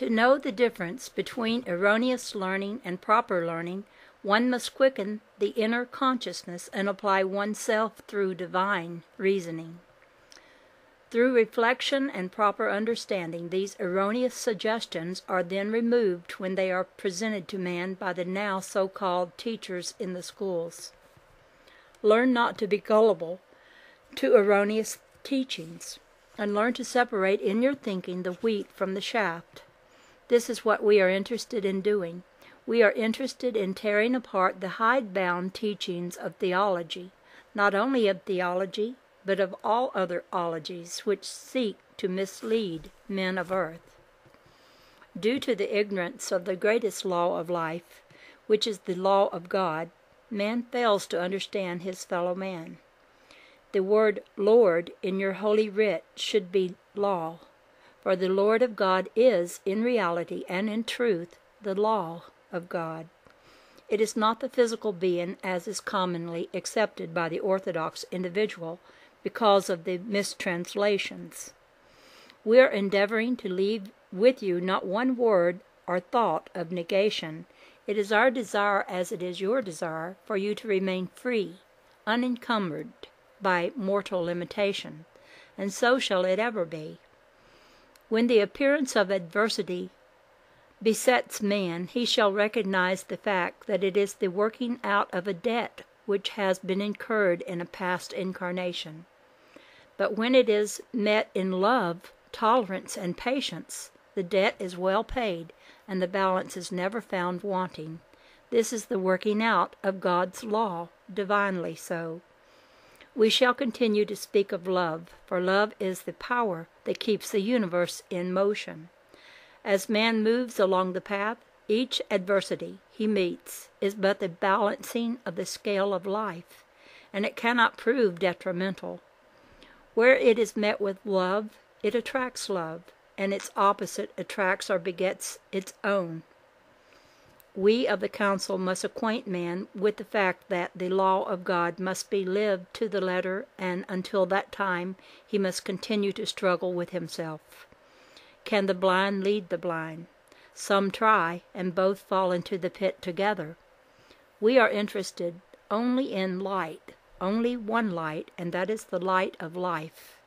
To know the difference between erroneous learning and proper learning, one must quicken the inner consciousness and apply oneself through divine reasoning. Through reflection and proper understanding, these erroneous suggestions are then removed when they are presented to man by the now so-called teachers in the schools. Learn not to be gullible to erroneous teachings, and learn to separate in your thinking the wheat from the chaff. This is what we are interested in doing. We are interested in tearing apart the hidebound teachings of theology, not only of theology, but of all other ologies which seek to mislead men of earth. Due to the ignorance of the greatest law of life, which is the law of God, man fails to understand his fellow man. The word Lord in your holy writ should be law, for the Lord of God is, in reality and in truth, the law of God. It is not the physical being as is commonly accepted by the orthodox individual because of the mistranslations. We are endeavoring to leave with you not one word or thought of negation. It is our desire, as it is your desire, for you to remain free, unencumbered by mortal limitation, and so shall it ever be. When the appearance of adversity besets man, he shall recognize the fact that it is the working out of a debt which has been incurred in a past incarnation. But when it is met in love, tolerance, and patience, the debt is well paid, and the balance is never found wanting. This is the working out of God's law, divinely so. We shall continue to speak of love, for love is the power that keeps the universe in motion. As man moves along the path, each adversity he meets is but the balancing of the scale of life, and it cannot prove detrimental. Where it is met with love, it attracts love, and its opposite attracts or begets its own. We of the council must acquaint man with the fact that the law of God must be lived to the letter, and until that time he must continue to struggle with himself. Can the blind lead the blind? Some try, and both fall into the pit together. We are interested only in light, only one light, and that is the light of life.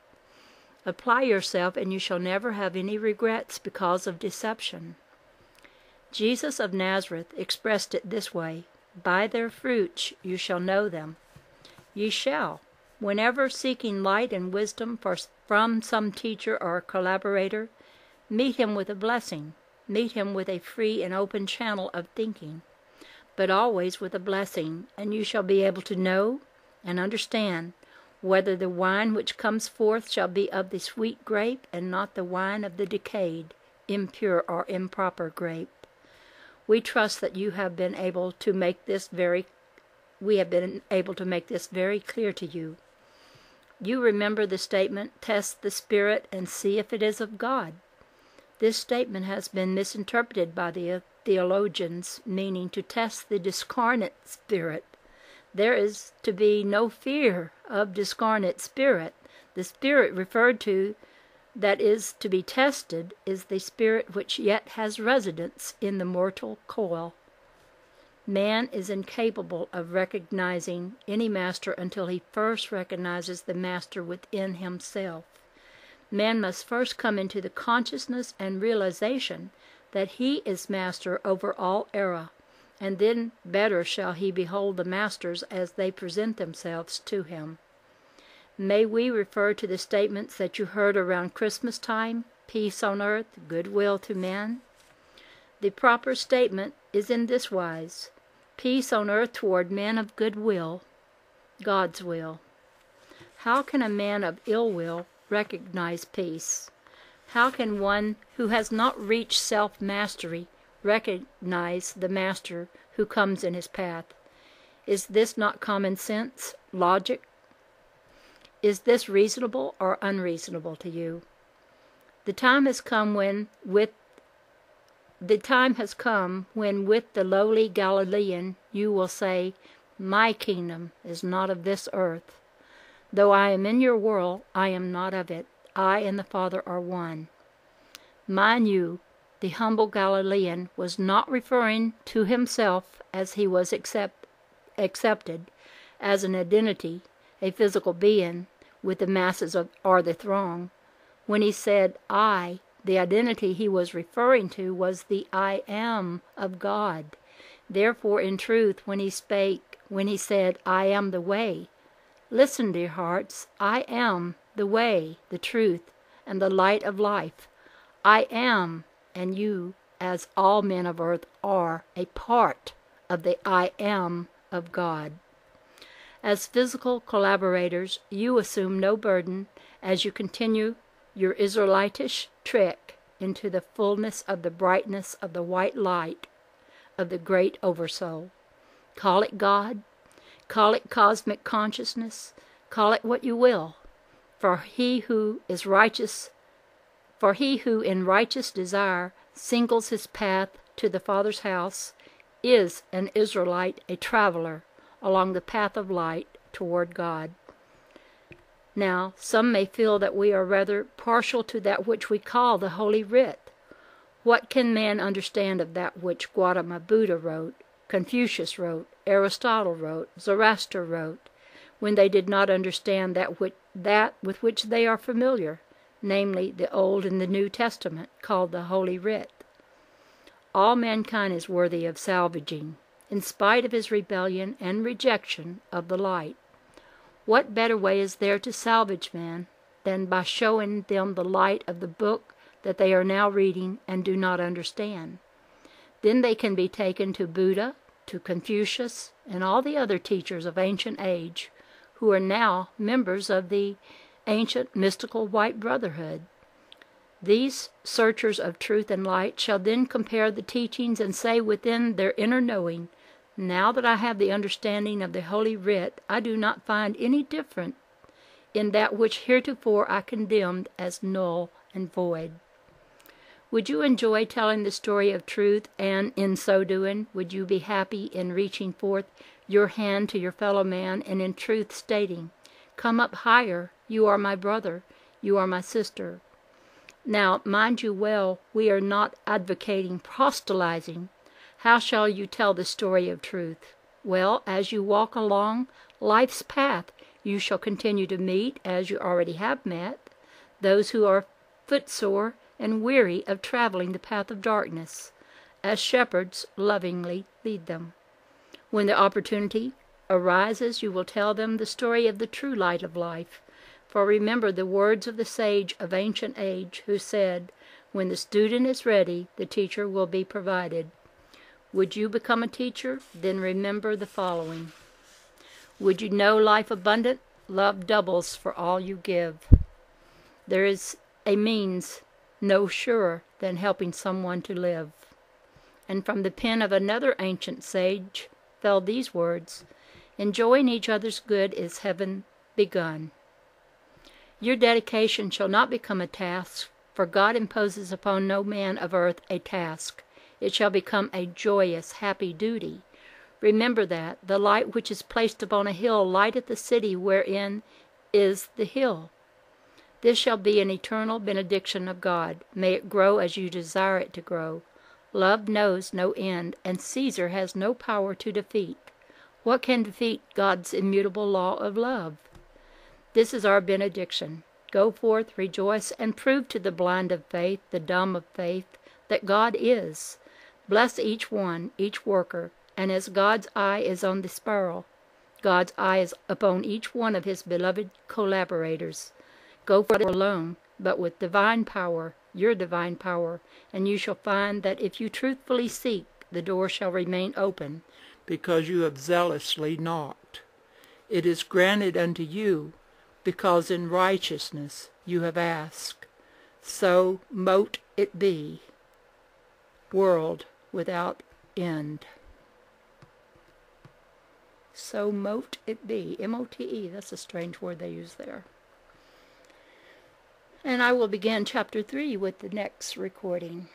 Apply yourself, and you shall never have any regrets because of deception. Jesus of Nazareth expressed it this way: "By their fruits you shall know them." Ye shall, whenever seeking light and wisdom from some teacher or collaborator, meet him with a blessing, meet him with a free and open channel of thinking, but always with a blessing, and you shall be able to know and understand whether the wine which comes forth shall be of the sweet grape and not the wine of the decayed, impure, or improper grape. We trust that you have been able to make this very clear to you. You remember the statement, "Test the Spirit and see if it is of God." This statement has been misinterpreted by the theologians, meaning to test the discarnate spirit. There is to be no fear of discarnate spirit. The spirit referred to that is to be tested is the spirit which yet has residence in the mortal coil. Man is incapable of recognizing any master until he first recognizes the master within himself. Man must first come into the consciousness and realization that he is master over all error, and then better shall he behold the masters as they present themselves to him. May we refer to the statements that you heard around Christmas time, peace on earth, goodwill to men? The proper statement is in this wise: peace on earth toward men of goodwill, God's will. How can a man of ill will recognize peace? How can one who has not reached self-mastery recognize the master who comes in his path? Is this not common sense, logic? Is this reasonable or unreasonable to you? The time has come when with the lowly Galilean you will say, "My kingdom is not of this earth. Though I am in your world, I am not of it. I and the Father are one." Mind you, the humble Galilean was not referring to himself as he was accepted as an identity, a physical being, with the masses or the throng. When he said I, the identity he was referring to was the I am of God. Therefore, in truth, when he said, I am the way, listen, dear hearts, I am the way, the truth, and the light of life. I am, and you, as all men of earth, are a part of the I am of God. As physical collaborators, you assume no burden as you continue your Israelitish trek into the fullness of the brightness of the white light of the great Oversoul. Call it God, call it cosmic consciousness, call it what you will, for he who in righteous desire singles his path to the Father's house is an Israelite, a traveler along the path of light toward God. Now, some may feel that we are rather partial to that which we call the Holy Writ. What can man understand of that which Gautama Buddha wrote, Confucius wrote, Aristotle wrote, Zoroaster wrote, when they did not understand that with which they are familiar, namely the Old and the New Testament, called the Holy Writ? All mankind is worthy of salvaging, in spite of his rebellion and rejection of the light. What better way is there to salvage man than by showing them the light of the book that they are now reading and do not understand? Then they can be taken to Buddha, to Confucius, and all the other teachers of ancient age, who are now members of the ancient Mystical White Brotherhood. These searchers of truth and light shall then compare the teachings and say within their inner knowing, now that I have the understanding of the Holy Writ, I do not find any different in that which heretofore I condemned as null and void. Would you enjoy telling the story of truth, and in so doing, would you be happy in reaching forth your hand to your fellow man and in truth stating, come up higher, you are my brother, you are my sister? Now, mind you well, we are not advocating proselytizing. How shall you tell the story of truth? Well, as you walk along life's path, you shall continue to meet, as you already have met, those who are footsore and weary of traveling the path of darkness, as shepherds lovingly lead them. When the opportunity arises, you will tell them the story of the true light of life. For remember the words of the sage of ancient age, who said, when the student is ready, the teacher will be provided. Would you become a teacher? Then remember the following. Would you know life abundant? Love doubles for all you give. There is a means no surer than helping someone to live. And from the pen of another ancient sage fell these words, enjoying each other's good is heaven begun. Your dedication shall not become a task, for God imposes upon no man of earth a task. It shall become a joyous, happy duty. Remember that the light which is placed upon a hill lighteth the city wherein is the hill. This shall be an eternal benediction of God. May it grow as you desire it to grow. Love knows no end, and Caesar has no power to defeat. What can defeat God's immutable law of love? This is our benediction. Go forth, rejoice, and prove to the blind of faith, the dumb of faith, that God is. Bless each one, each worker, and as God's eye is on the sparrow, God's eye is upon each one of his beloved collaborators. Go forth alone, but with divine power, your divine power, and you shall find that if you truthfully seek, the door shall remain open, because you have zealously knocked. It is granted unto you, because in righteousness you have asked. So mote it be. World without end. So mote it be. M-O-T-E. That's a strange word they use there. And I will begin chapter 3 with the next recording.